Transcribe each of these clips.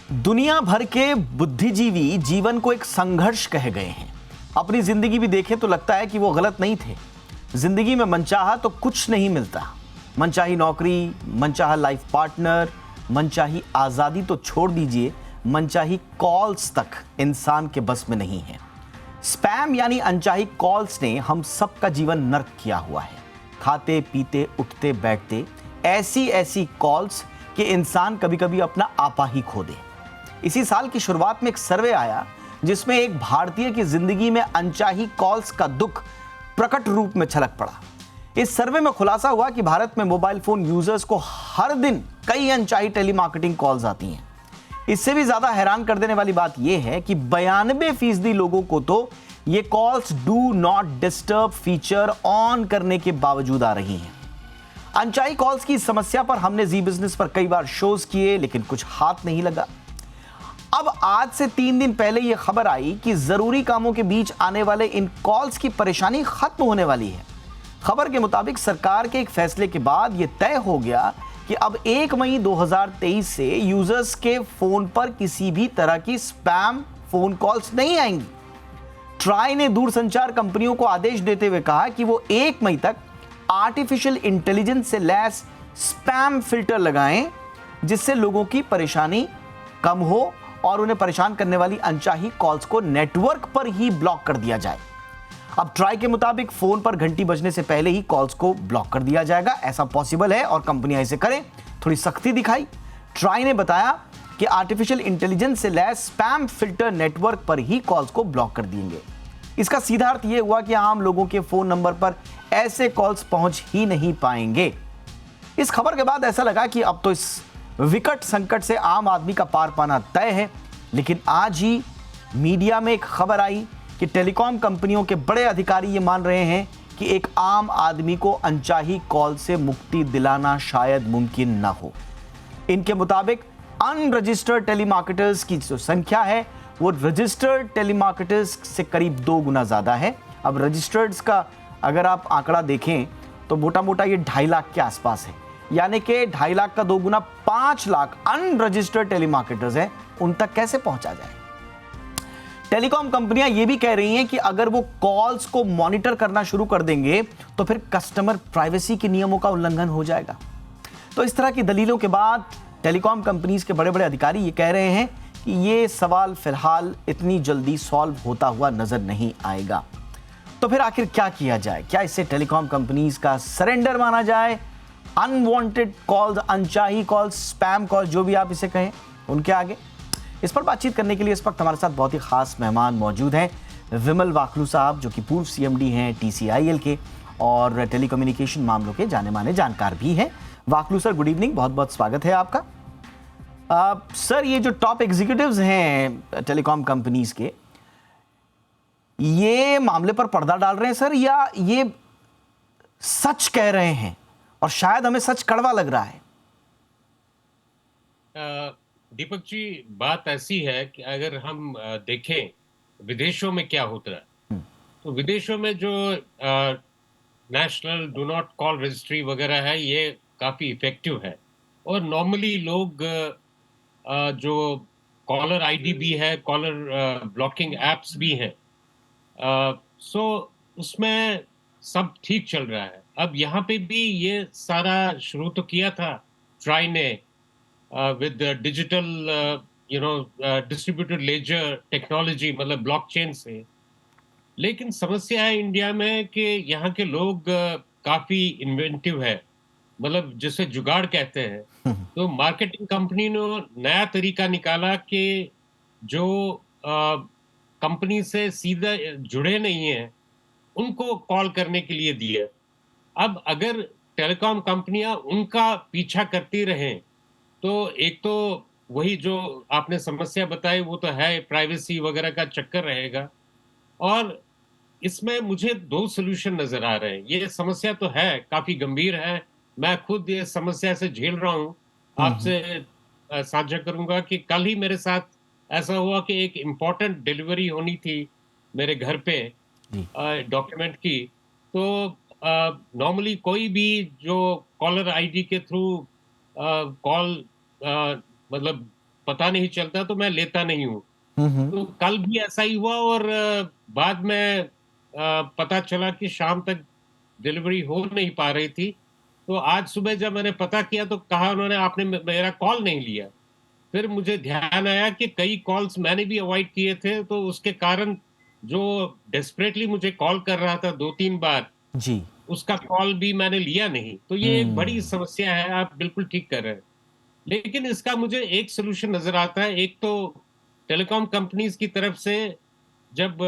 दुनिया भर के बुद्धिजीवी जीवन को एक संघर्ष कह गए हैं। अपनी जिंदगी भी देखें तो लगता है कि वो गलत नहीं थे। जिंदगी में मनचाहा तो कुछ नहीं मिलता। मनचाही नौकरी, मनचाहा लाइफ पार्टनर, मनचाही आजादी तो छोड़ दीजिए, मनचाही कॉल्स तक इंसान के बस में नहीं है। स्पैम यानी अनचाही कॉल्स ने हम सबका जीवन नर्क किया हुआ है। खाते पीते उठते बैठते ऐसी ऐसी कॉल्स कि इंसान कभी कभी अपना आपा ही खो दे। इसी साल की शुरुआत में एक सर्वे आया जिसमें एक भारतीय की जिंदगी में अनचाही कॉल्स का दुख प्रकट रूप में छलक पड़ा। इस सर्वे में खुलासा हुआ कि भारत में मोबाइल फोन यूजर्स को हर दिन कई अनचाही टेलीमार्केटिंग कॉल्स आती हैं। इससे भी ज्यादा हैरान कर देने वाली बात यह है कि 92% लोगों को तो ये calls do not disturb feature on करने के बावजूद आ रही हैं। अनचाही कॉल्स की समस्या पर हमने जी बिजनेस पर कई बार शोज किए, लेकिन कुछ हाथ नहीं लगा। अब आज से 3 दिन पहले यह खबर आई कि जरूरी कामों के बीच आने वाले इन कॉल्स की परेशानी खत्म होने वाली है। खबर के मुताबिक सरकार के एक फैसले के बाद यह तय हो गया कि अब 1 मई 2023 से यूजर्स के फोन पर किसी भी तरह की स्पैम फोन कॉल्स नहीं आएंगी। ट्राई ने दूरसंचार कंपनियों को आदेश देते हुए कहा कि वो 1 मई तक आर्टिफिशियल इंटेलिजेंस से लैस स्पैम फिल्टर लगाएं, जिससे लोगों की परेशानी कम हो और उन्हें परेशान करने वाली अनचाही कॉल्स को नेटवर्क पर ही ब्लॉक कर दिया जाए। अब ट्राई के मुताबिक फोन पर घंटी बजने से पहले ही कॉल्स को ब्लॉक कर दिया जाएगा। ऐसा पॉसिबल है और कंपनियां इसे करें। थोड़ी सख्ती दिखाई। ट्राई ने बताया कि आर्टिफिशियल इंटेलिजेंस से लैस स्पैम फिल्टर नेटवर्क पर ही कॉल्स को ब्लॉक कर देंगे। इसका सीधा अर्थ यह हुआ कि आम लोगों के फोन नंबर पर ऐसे कॉल्स पहुंच ही नहीं पाएंगे। इस खबर के बाद ऐसा लगा कि अब तो इस विकट संकट से आम आदमी का पार पाना तय है। लेकिन आज ही मीडिया में एक खबर आई कि टेलीकॉम कंपनियों के बड़े अधिकारी ये मान रहे हैं कि एक आम आदमी को अनचाही कॉल से मुक्ति दिलाना शायद मुमकिन ना हो। इनके मुताबिक अनरजिस्टर्ड टेलीमार्केटर्स की जो संख्या है वो रजिस्टर्ड टेलीमार्केटर्स से करीब 2 गुना ज्यादा है। अब रजिस्टर्ड्स का अगर आप आंकड़ा देखें तो मोटा मोटा ये 2.5 लाख के आसपास है, यानी कि 2.5 लाख का 2 गुना 5 लाख अनरजिस्टर्ड टेलीमार्केटर्स हैं। उन तक कैसे पहुंचा जाए? टेलीकॉम कंपनियां ये भी कह रही हैं कि अगर वो कॉल्स को मॉनिटर करना शुरू कर देंगे तो फिर कस्टमर प्राइवेसी के नियमों का उल्लंघन हो जाएगा। तो इस तरह की दलीलों के बाद टेलीकॉम कंपनीज के बड़े बड़े अधिकारी ये कह रहे हैं कि ये सवाल फिलहाल इतनी जल्दी सॉल्व होता हुआ नजर नहीं आएगा। तो फिर आखिर क्या किया जाए? क्या इससे टेलीकॉम कंपनीज का सरेंडर माना जाए? अनवांटेड कॉल्स, अनचाही कॉल्स, स्पैम कॉल्स, जो भी आप इसे कहें, उनके आगे? इस पर बातचीत करने के लिए इस वक्त हमारे साथ बहुत ही खास मेहमान मौजूद हैं। विमल वाखलू साहब, जो कि पूर्व सीएमडी हैं TCIL के और टेलीकम्युनिकेशन मामलों के जाने माने जानकार भी हैं। वाखलू सर, गुड इवनिंग, बहुत बहुत स्वागत है आपका। सर, ये जो टॉप एग्जीक्यूटिव्स हैं टेलीकॉम कंपनीज के, ये मामले पर पर्दा डाल रहे हैं सर, या ये सच कह रहे हैं और शायद हमें सच कड़वा लग रहा है? दीपक जी, बात ऐसी है कि अगर हम देखें विदेशों में क्या होता है, तो विदेशों में जो national do not call registry वगैरह है, ये काफी इफेक्टिव है। और नॉर्मली लोग जो कॉलर आईडी भी है, कॉलर ब्लॉकिंग एप्स भी हैं, सो उसमें सब ठीक चल रहा है। अब यहाँ पे भी ये सारा शुरू तो किया था ट्राई ने with the digital distributed ledger technology, मतलब ब्लॉकचेन से। लेकिन समस्या है इंडिया में कि यहाँ के लोग काफी इन्वेंटिव है, मतलब जिसे जुगाड़ कहते हैं। तो मार्केटिंग कंपनी ने नया तरीका निकाला कि जो कंपनी से सीधा जुड़े नहीं है उनको कॉल करने के लिए दिए। अब अगर टेलीकॉम कंपनियां उनका पीछा करती रहें तो एक तो वही जो आपने समस्या बताई वो तो है, प्राइवेसी वगैरह का चक्कर रहेगा। और इसमें मुझे 2 सॉल्यूशन नजर आ रहे हैं। ये समस्या तो है, काफी गंभीर है, मैं खुद ये समस्या से झेल रहा हूँ। आपसे साझा करूंगा कि कल ही मेरे साथ ऐसा हुआ कि एक इम्पोर्टेंट डिलीवरी होनी थी मेरे घर पे डॉक्यूमेंट की। तो नॉर्मली कोई भी जो कॉलर आईडी के थ्रू कॉल मतलब पता नहीं चलता तो मैं लेता नहीं हूँ। हम्म। तो कल भी ऐसा ही हुआ और बाद में पता चला कि शाम तक डिलीवरी हो नहीं पा रही थी। तो आज सुबह जब मैंने पता किया तो कहा उन्होंने आपने मेरा कॉल नहीं लिया। फिर मुझे ध्यान आया कि कई कॉल्स मैंने भी अवॉइड किए थे, तो उसके कारण जो डेस्परेटली मुझे कॉल कर रहा था 2-3 बार, जी। उसका कॉल भी मैंने लिया नहीं। तो ये एक बड़ी हम्म। समस्या है, आप बिल्कुल ठीक कर रहे हैं। लेकिन इसका मुझे एक सॉल्यूशन नज़र आता है। एक तो टेलीकॉम कंपनीज़ की तरफ से जब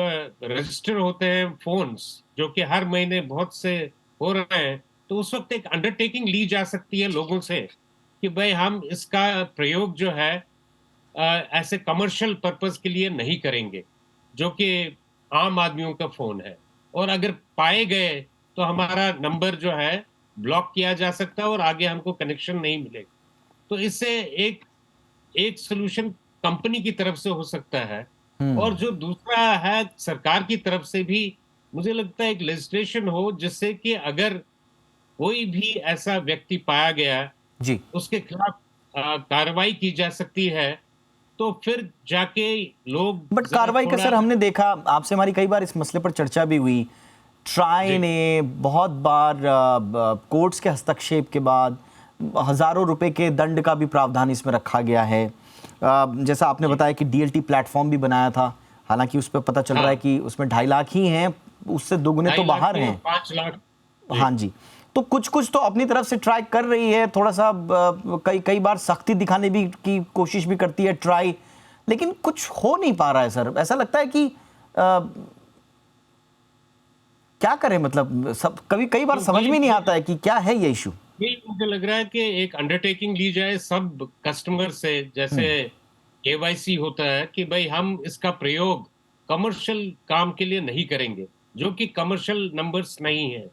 रजिस्टर होते हैं फ़ोन्स, जो कि हर महीने बहुत से हो रहे हैं, तो उस वक़्त एक अंडरटेकिंग ली जा सकती है लोगों से कि भई हम इसका प्रयोग जो है ऐसे कमर्शियल पर्पज़ के लिए नहीं करेंगे, जो कि आम आदमियों का फ़ोन है। और अगर पाए गए, तो हमारा नंबर जो है ब्लॉक किया जा सकता है और आगे हमको कनेक्शन नहीं मिलेगा। तो इससे एक एक सॉल्यूशन कंपनी की तरफ से हो सकता है और हम्म। जो दूसरा है सरकार की तरफ से भी मुझे लगता है एक लेजिस्लेशन हो जिससे कि अगर कोई भी ऐसा व्यक्ति पाया गया, जी। उसके खिलाफ कार्रवाई की जा सकती है, तो फिर जाके लोग बट ज़रा कार्रवाई का थोड़ा। सर हमने देखा, आपसे हमारी कई बार इस मसले पर चर्चा भी हुई। ट्राई जी, ने बहुत बार कोर्ट्स के हस्तक्षेप के बाद हजारों रुपए के दंड का भी प्रावधान इसमें रखा गया है। जैसा आपने जी। बताया कि डीएलटी प्लेटफॉर्म भी बनाया था, हालांकि उस पर पता चल रहा है हाँ, कि उसमें 2.5 लाख ही हैं, उससे दुगने तो 2.5 लाख बाहर नहीं और हैं। 5 लाख। जी, हाँ जी। तो कुछ कुछ तो अपनी तरफ से ट्राई कर रही है, थोड़ा सा कई कई बार सख्ती दिखाने भी की कोशिश भी करती है ट्राई, लेकिन कुछ हो नहीं पा रहा है सर। ऐसा लगता है कि क्या करें, मतलब सब कभी कई बार तो समझ वही में नहीं मुझे आता है कि क्या है ये इशू। यही मुझे लग रहा है कि एक अंडरटेकिंग ली जाए सब कस्टमर से, जैसे हम्म। केवाईसी होता है कि भाई हम इसका प्रयोग कमर्शियल काम के लिए नहीं करेंगे, जो कि कमर्शियल नंबर्स नहीं है।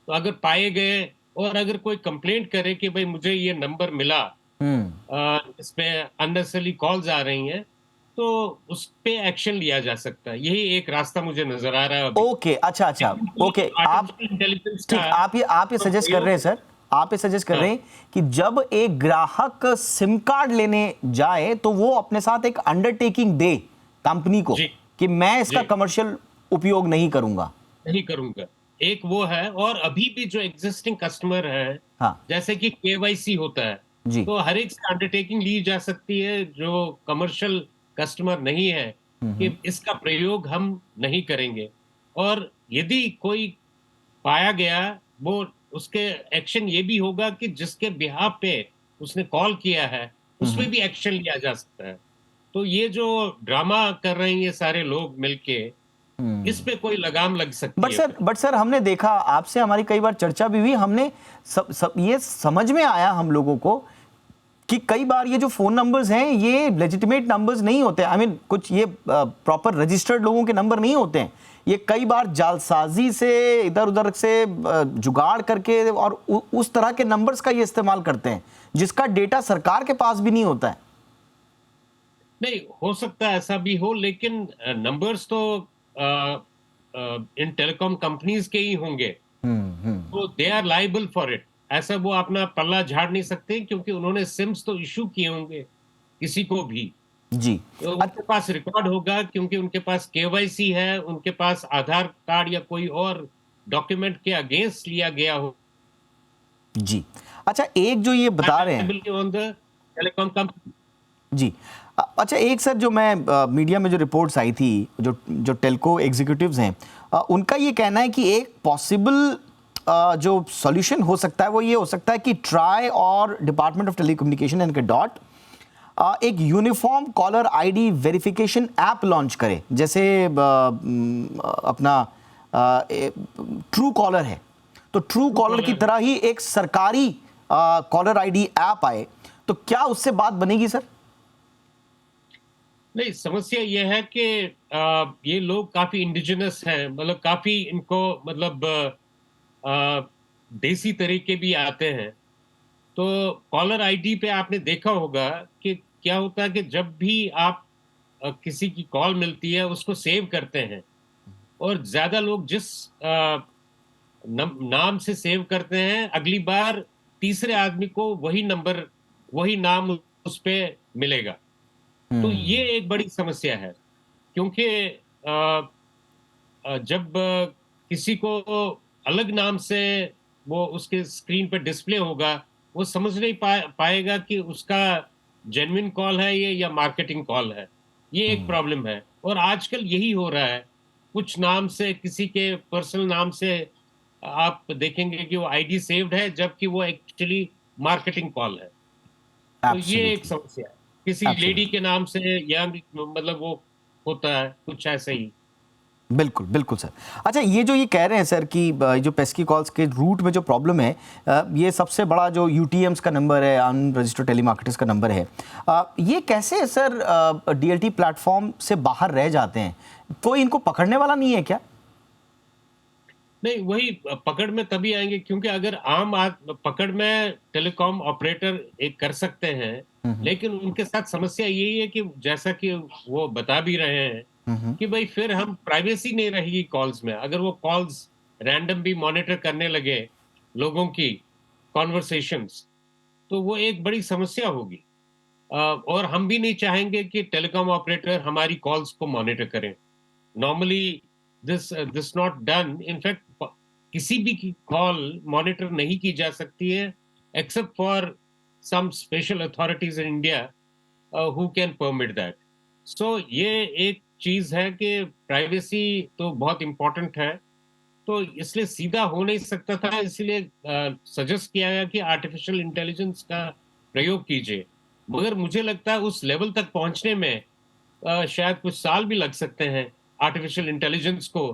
तो अगर पाए गए और अगर कोई कंप्लेंट करे कि भाई मुझे ये नंबर मिला, हम्म। इसमें अननेसेसरी कॉल्स आ रही हैं, तो उस पे एक्शन लिया जा सकता है। यही एक रास्ता मुझे नजर आ रहा है अभी। ओके, अच्छा अच्छा। लेकिन कोई ओके, आप आर्टिफिशियल इंटेलिजेंस का ठीक, आप ये तो सजेस्ट कर रहे हैं प्रयोग। सर, आप ये सजेस्ट कर हाँ, रहे हैं कि जब एक ग्राहक सिम कार्ड लेने जाए तो वो अपने साथ एक अंडरटेकिंग दे कंपनी को जी, कि मैं इसका जी। कमर्शियल उपयोग नहीं करूंगा। नहीं करूँगा। एक वो है और अभी भी जो एक्जिस्टिंग कस्टमर है, हाँ। जैसे कि केवाईसी होता है, जी। तो हर एक से अंडरटेकिंग ली जा सकती है जो कमर्शियल कस्टमर नहीं है, कि इसका प्रयोग हम नहीं करेंगे। और यदि कोई पाया गया, वो उसके एक्शन ये भी होगा कि जिसके बिहाफ़ पे उसने कॉल किया है, उसमें भी एक्शन लिया जा सकता है। तो ये जो ड्रामा कर रहे हैं ये सारे लोग मिलके, इस पे कोई लगाम लग सकती है फिर। बट सर हमने देखा, आपसे हमारी कई बार चर्चा भी हुई, हमने ये समझ में आया हम लोगों को कि कई बार ये जो फोन नंबर्स हैं ये लेजिटिमेट नंबर्स नहीं होते। आई मीन कुछ ये प्रॉपर रजिस्टर्ड लोगों के नंबर नहीं होते हैं। ये कई बार जालसाजी से इधर उधर से जुगाड़ करके और उस तरह के नंबर्स का ये इस्तेमाल करते हैं जिसका डेटा सरकार के पास भी नहीं होता है। नहीं, हो सकता है ऐसा भी हो, लेकिन नंबर्स तो अ इन टेलीकॉम कंपनीज़ के ही होंगे, हम्म। तो they are liable for it. ऐसा वो अपना पल्ला झाड़ नहीं सकते क्योंकि उन्होंने सिम्स तो इश्यू किए होंगे, किसी को भी। जी। तो उनके पास रिकॉर्ड होगा क्योंकि उनके पास केवाईसी है, उनके पास आधार कार्ड या कोई और डॉक्यूमेंट के अगेंस्ट लिया गया हो, जी। अच्छा, एक जो ये बता रहे हैं। Liability on the telecom company. जी। अच्छा, एक सर जो मैं मीडिया में जो रिपोर्ट्स आई थी, जो जो टेल्को एग्जीक्यूटिव्स हैं, उनका ये कहना है कि एक पॉसिबल जो सॉल्यूशन हो सकता है वो ये हो सकता है कि ट्राई और डिपार्टमेंट ऑफ टेलीकम्युनिकेशन इनके डॉट एक uniform caller ID verification app launch करे, जैसे अपना ट्रू कॉलर है, तो ट्रू ट्रू कॉलर की कॉलर। तरह ही एक सरकारी कॉलर आईडी ऐप आए, तो क्या उससे बात बनेगी सर? नहीं, समस्या ये है कि ये लोग काफ़ी इंडिजिनस हैं, मतलब काफ़ी इनको मतलब देसी तरीके भी आते हैं। तो कॉलर आईडी पे आपने देखा होगा कि क्या होता है कि जब भी आप किसी की कॉल मिलती है, उसको सेव करते हैं और ज़्यादा लोग जिस नाम से सेव करते हैं, अगली बार तीसरे आदमी को वही नंबर, वही नाम उस पे मिलेगा। तो ये एक बड़ी समस्या है, क्योंकि जब किसी को अलग नाम से वो उसके स्क्रीन पे डिस्प्ले होगा, वो समझ नहीं पाएगा कि उसका जेन्युइन कॉल है ये या मार्केटिंग कॉल है। ये एक प्रॉब्लम है और आजकल यही हो रहा है। कुछ नाम से, किसी के पर्सनल नाम से आप देखेंगे कि वो आईडी सेव्ड है, जबकि वो एक्चुअली मार्केटिंग कॉल है। तो ये एक एब्सोल्युटली, समस्या है। किसी लेडी एब्सोल्युटली। के नाम से या मतलब वो होता है, कुछ ऐसे ही। बिल्कुल, बिल्कुल सर। अच्छा, ये जो ये कह रहे हैं सर कि जो पेस्की कॉल्स के रूट में जो प्रॉब्लम है, ये सबसे बड़ा जो यूटीएम्स का नंबर है, अनरजिस्टर्ड टेलीमार्केटर्स का नंबर है, ये कैसे सर डीएलटी प्लेटफॉर्म से बाहर रह जाते हैं? कोई इनको पकड़ने वाला नहीं है क्या? नहीं, वही पकड़ में तभी आएँगे, क्योंकि अगर पकड़ में टेलीकॉम ऑपरेटर एक कर सकते हैं, लेकिन उनके साथ समस्या यही है कि जैसा कि वो बता भी रहे हैं कि भई फिर हम प्राइवेसी नहीं रहेगी कॉल्स में। अगर वो कॉल्स रैंडम भी मॉनिटर करने लगे लोगों की कन्वर्सेशंस, तो वो एक बड़ी समस्या होगी। और हम भी नहीं चाहेंगे कि टेलीकॉम ऑपरेटर हमारी कॉल्स को मॉनिटर करें। Normally this not done. In fact किसी भी की कॉल मॉनिटर नहीं की जा सकती है, except for some special authorities in India who can permit that. So ये एक चीज है कि प्राइवेसी तो बहुत इंपॉर्टेंट है, तो इसलिए सीधा हो नहीं सकता था। इसलिए सजेस्ट किया गया कि आर्टिफिशियल इंटेलिजेंस का प्रयोग कीजिए, मगर मुझे लगता है उस लेवल तक पहुंचने में शायद कुछ साल भी लग सकते हैं आर्टिफिशियल इंटेलिजेंस को,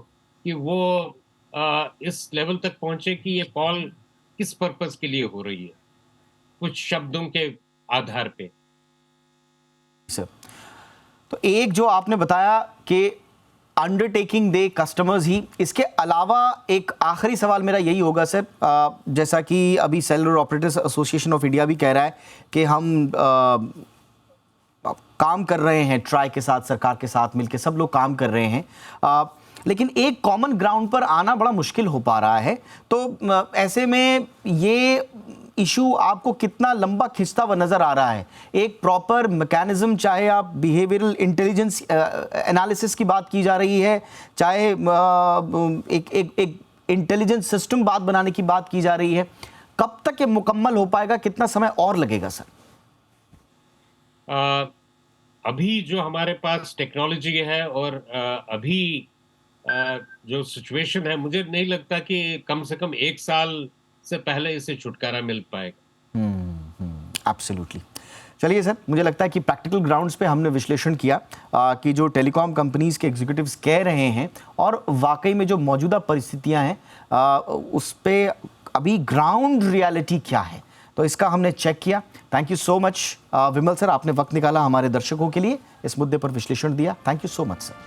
कि वो इस लेवल तक पहुंचे कि ये कॉल किस पर्पस के लिए हो रही है, कुछ शब्दों के आधार पे। सर, तो एक जो आपने बताया कि अंडरटेकिंग दे कस्टमर्स ही, इसके अलावा एक आखिरी सवाल मेरा यही होगा सर, जैसा कि अभी cellular operators association of India भी कह रहा है कि हम काम कर रहे हैं ट्राई के साथ, सरकार के साथ मिलकर सब लोग काम कर रहे हैं, लेकिन एक कॉमन ग्राउंड पर आना बड़ा मुश्किल हो पा रहा है। तो ऐसे में ये इशू आपको कितना लंबा खिंचता हुआ नजर आ रहा है? एक प्रॉपर मैकेनिज्म, चाहे आप बिहेवियरल इंटेलिजेंस एनालिसिस की बात की जा रही है, चाहे एक इंटेलिजेंस सिस्टम बनाने की बात की जा रही है, कब तक ये मुकम्मल हो पाएगा? कितना समय और लगेगा सर? अभी जो हमारे पास टेक्नोलॉजी है और अभी जो सिचुएशन है, मुझे नहीं लगता कि कम से कम 1 साल से पहले इससे छुटकारा मिल पाएगा। एब्सोल्युटली। चलिए सर, मुझे लगता है कि प्रैक्टिकल ग्राउंड्स पे हमने विश्लेषण किया कि जो टेलीकॉम कंपनीज के एग्जीक्यूटिव्स कह रहे हैं और वाकई में जो मौजूदा परिस्थितियां हैं उस पे अभी ग्राउंड रियलिटी क्या है, तो इसका हमने चेक किया। Thank you so much Vimal sir, आपने वक्त निकाला हमारे दर्शकों के लिए, इस मुद्दे पर विश्लेषण दिया। Thank you so much sir.